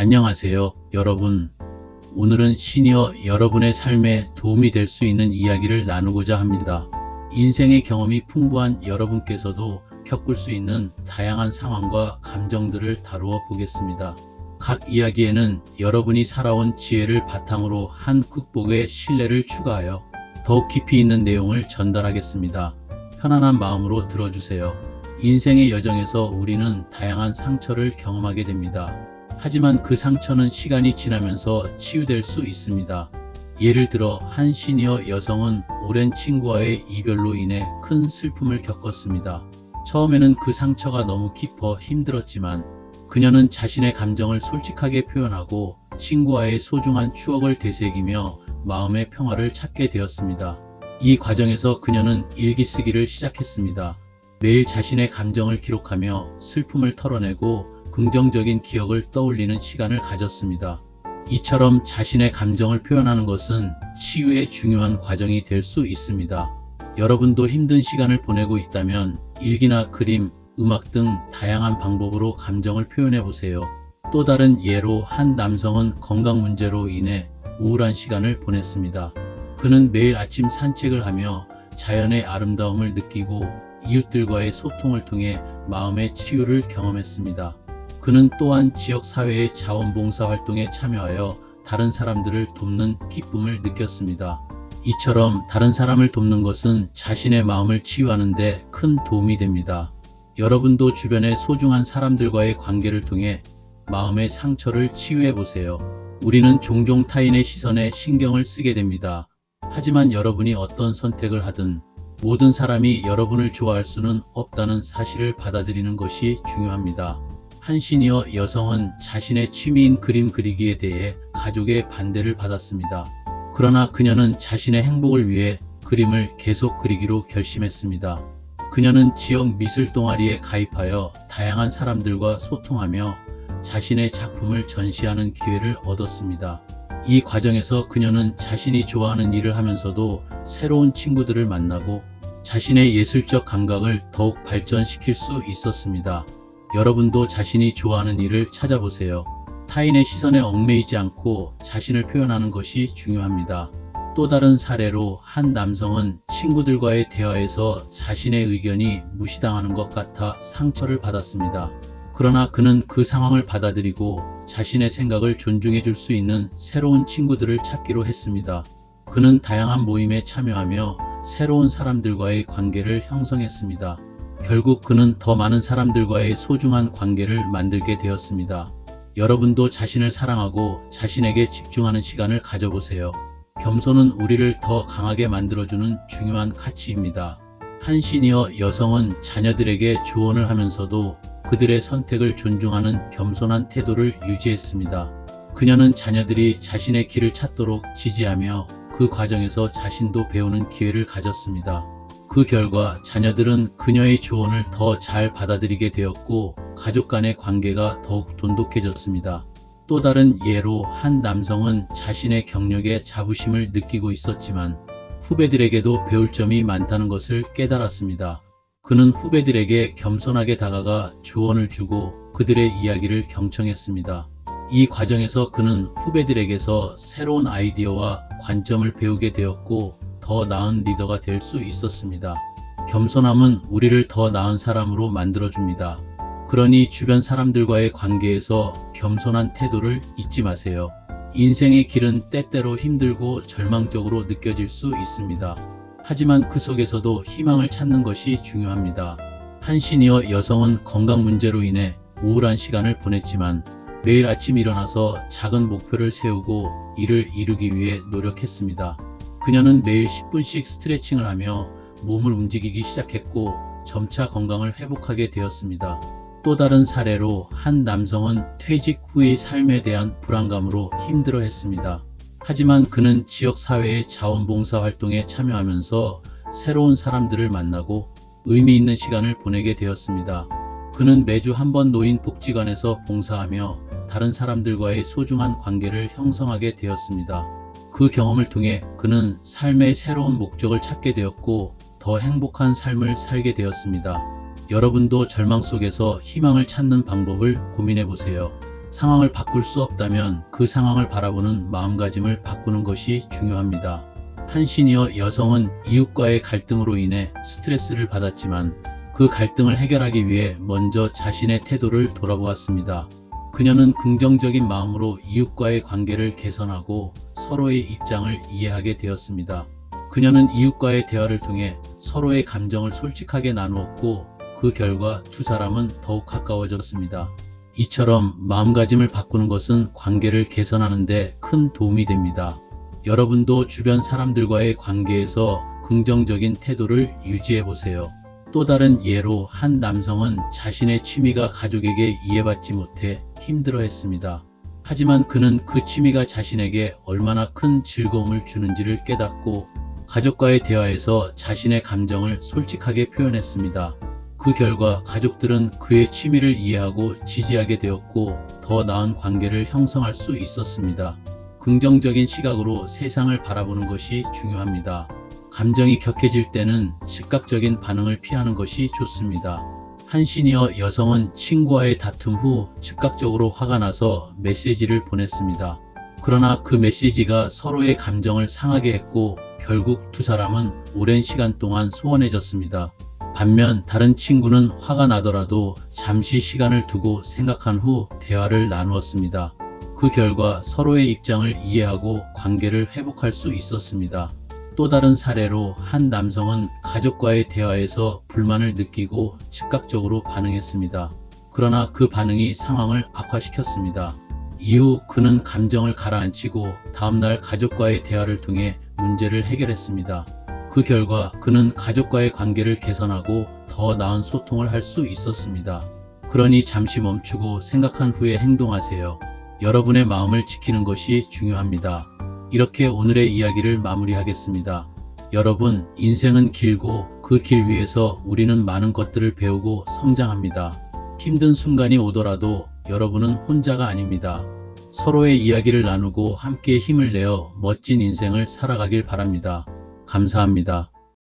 안녕하세요, 여러분. 오늘은 시니어 여러분의 삶에 도움이 될 수 있는 이야기를 나누고자 합니다. 인생의 경험이 풍부한 여러분께서도 겪을 수 있는 다양한 상황과 감정들을 다루어 보겠습니다. 각 이야기에는 여러분이 살아온 지혜를 바탕으로 한 극복의 신뢰를 추가하여 더욱 깊이 있는 내용을 전달하겠습니다. 편안한 마음으로 들어주세요. 인생의 여정에서 우리는 다양한 상처를 경험하게 됩니다. 하지만 그 상처는 시간이 지나면서 치유될 수 있습니다. 예를 들어 한 시니어 여성은 오랜 친구와의 이별로 인해 큰 슬픔을 겪었습니다. 처음에는 그 상처가 너무 깊어 힘들었지만 그녀는 자신의 감정을 솔직하게 표현하고 친구와의 소중한 추억을 되새기며 마음의 평화를 찾게 되었습니다. 이 과정에서 그녀는 일기 쓰기를 시작했습니다. 매일 자신의 감정을 기록하며 슬픔을 털어내고 긍정적인 기억을 떠올리는 시간을 가졌습니다. 이처럼 자신의 감정을 표현하는 것은 치유의 중요한 과정이 될 수 있습니다. 여러분도 힘든 시간을 보내고 있다면 일기나 그림, 음악 등 다양한 방법으로 감정을 표현해 보세요. 또 다른 예로 한 남성은 건강 문제로 인해 우울한 시간을 보냈습니다. 그는 매일 아침 산책을 하며 자연의 아름다움을 느끼고 이웃들과의 소통을 통해 마음의 치유를 경험했습니다. 그는 또한 지역사회의 자원봉사 활동에 참여하여 다른 사람들을 돕는 기쁨을 느꼈습니다. 이처럼 다른 사람을 돕는 것은 자신의 마음을 치유하는 데 큰 도움이 됩니다. 여러분도 주변의 소중한 사람들과의 관계를 통해 마음의 상처를 치유해 보세요. 우리는 종종 타인의 시선에 신경을 쓰게 됩니다. 하지만 여러분이 어떤 선택을 하든 모든 사람이 여러분을 좋아할 수는 없다는 사실을 받아들이는 것이 중요합니다. 한 시니어 여성은 자신의 취미인 그림 그리기에 대해 가족의 반대를 받았습니다. 그러나 그녀는 자신의 행복을 위해 그림을 계속 그리기로 결심했습니다. 그녀는 지역 미술 동아리에 가입하여 다양한 사람들과 소통하며 자신의 작품을 전시하는 기회를 얻었습니다. 이 과정에서 그녀는 자신이 좋아하는 일을 하면서도 새로운 친구들을 만나고 자신의 예술적 감각을 더욱 발전시킬 수 있었습니다. 여러분도 자신이 좋아하는 일을 찾아보세요. 타인의 시선에 얽매이지 않고 자신을 표현하는 것이 중요합니다. 또 다른 사례로 한 남성은 친구들과의 대화에서 자신의 의견이 무시당하는 것 같아 상처를 받았습니다. 그러나 그는 그 상황을 받아들이고 자신의 생각을 존중해 줄 수 있는 새로운 친구들을 찾기로 했습니다. 그는 다양한 모임에 참여하며 새로운 사람들과의 관계를 형성했습니다. 결국 그는 더 많은 사람들과의 소중한 관계를 만들게 되었습니다. 여러분도 자신을 사랑하고 자신에게 집중하는 시간을 가져보세요. 겸손은 우리를 더 강하게 만들어주는 중요한 가치입니다. 한 시니어 여성은 자녀들에게 조언을 하면서도 그들의 선택을 존중하는 겸손한 태도를 유지했습니다. 그녀는 자녀들이 자신의 길을 찾도록 지지하며 그 과정에서 자신도 배우는 기회를 가졌습니다. 그 결과 자녀들은 그녀의 조언을 더 잘 받아들이게 되었고 가족 간의 관계가 더욱 돈독해졌습니다. 또 다른 예로 한 남성은 자신의 경력에 자부심을 느끼고 있었지만 후배들에게도 배울 점이 많다는 것을 깨달았습니다. 그는 후배들에게 겸손하게 다가가 조언을 주고 그들의 이야기를 경청했습니다. 이 과정에서 그는 후배들에게서 새로운 아이디어와 관점을 배우게 되었고 더 나은 리더가 될 수 있었습니다. 겸손함은 우리를 더 나은 사람으로 만들어줍니다. 그러니 주변 사람들과의 관계에서 겸손한 태도를 잊지 마세요. 인생의 길은 때때로 힘들고 절망적으로 느껴질 수 있습니다. 하지만 그 속에서도 희망을 찾는 것이 중요합니다. 한 시니어 여성은 건강 문제로 인해 우울한 시간을 보냈지만 매일 아침 일어나서 작은 목표를 세우고 이를 이루기 위해 노력했습니다. 그녀는 매일 10분씩 스트레칭을 하며 몸을 움직이기 시작했고 점차 건강을 회복하게 되었습니다. 또 다른 사례로 한 남성은 퇴직 후의 삶에 대한 불안감으로 힘들어했습니다. 하지만 그는 지역사회의 자원봉사 활동에 참여하면서 새로운 사람들을 만나고 의미 있는 시간을 보내게 되었습니다. 그는 매주 한 번 노인복지관에서 봉사하며 다른 사람들과의 소중한 관계를 형성하게 되었습니다. 그 경험을 통해 그는 삶의 새로운 목적을 찾게 되었고 더 행복한 삶을 살게 되었습니다. 여러분도 절망 속에서 희망을 찾는 방법을 고민해 보세요. 상황을 바꿀 수 없다면 그 상황을 바라보는 마음가짐을 바꾸는 것이 중요합니다. 한 시니어 여성은 이웃과의 갈등으로 인해 스트레스를 받았지만 그 갈등을 해결하기 위해 먼저 자신의 태도를 돌아보았습니다. 그녀는 긍정적인 마음으로 이웃과의 관계를 개선하고 서로의 입장을 이해하게 되었습니다. 그녀는 이웃과의 대화를 통해 서로의 감정을 솔직하게 나누었고 그 결과 두 사람은 더욱 가까워졌습니다. 이처럼 마음가짐을 바꾸는 것은 관계를 개선하는 데 큰 도움이 됩니다. 여러분도 주변 사람들과의 관계에서 긍정적인 태도를 유지해 보세요. 또 다른 예로 한 남성은 자신의 취미가 가족에게 이해받지 못해 힘들어했습니다. 하지만 그는 그 취미가 자신에게 얼마나 큰 즐거움을 주는지를 깨닫고 가족과의 대화에서 자신의 감정을 솔직하게 표현했습니다. 그 결과 가족들은 그의 취미를 이해하고 지지하게 되었고 더 나은 관계를 형성할 수 있었습니다. 긍정적인 시각으로 세상을 바라보는 것이 중요합니다. 감정이 격해질 때는 즉각적인 반응을 피하는 것이 좋습니다. 한 시니어 여성은 친구와의 다툼 후 즉각적으로 화가 나서 메시지를 보냈습니다. 그러나 그 메시지가 서로의 감정을 상하게 했고 결국 두 사람은 오랜 시간 동안 소원해졌습니다. 반면 다른 친구는 화가 나더라도 잠시 시간을 두고 생각한 후 대화를 나누었습니다. 그 결과 서로의 입장을 이해하고 관계를 회복할 수 있었습니다. 또 다른 사례로 한 남성은 가족과의 대화에서 불만을 느끼고 즉각적으로 반응했습니다. 그러나 그 반응이 상황을 악화시켰습니다. 이후 그는 감정을 가라앉히고 다음날 가족과의 대화를 통해 문제를 해결했습니다. 그 결과 그는 가족과의 관계를 개선하고 더 나은 소통을 할 수 있었습니다. 그러니 잠시 멈추고 생각한 후에 행동하세요. 여러분의 마음을 지키는 것이 중요합니다. 이렇게 오늘의 이야기를 마무리하겠습니다. 여러분, 인생은 길고 그 길 위에서 우리는 많은 것들을 배우고 성장합니다. 힘든 순간이 오더라도 여러분은 혼자가 아닙니다. 서로의 이야기를 나누고 함께 힘을 내어 멋진 인생을 살아가길 바랍니다. 감사합니다.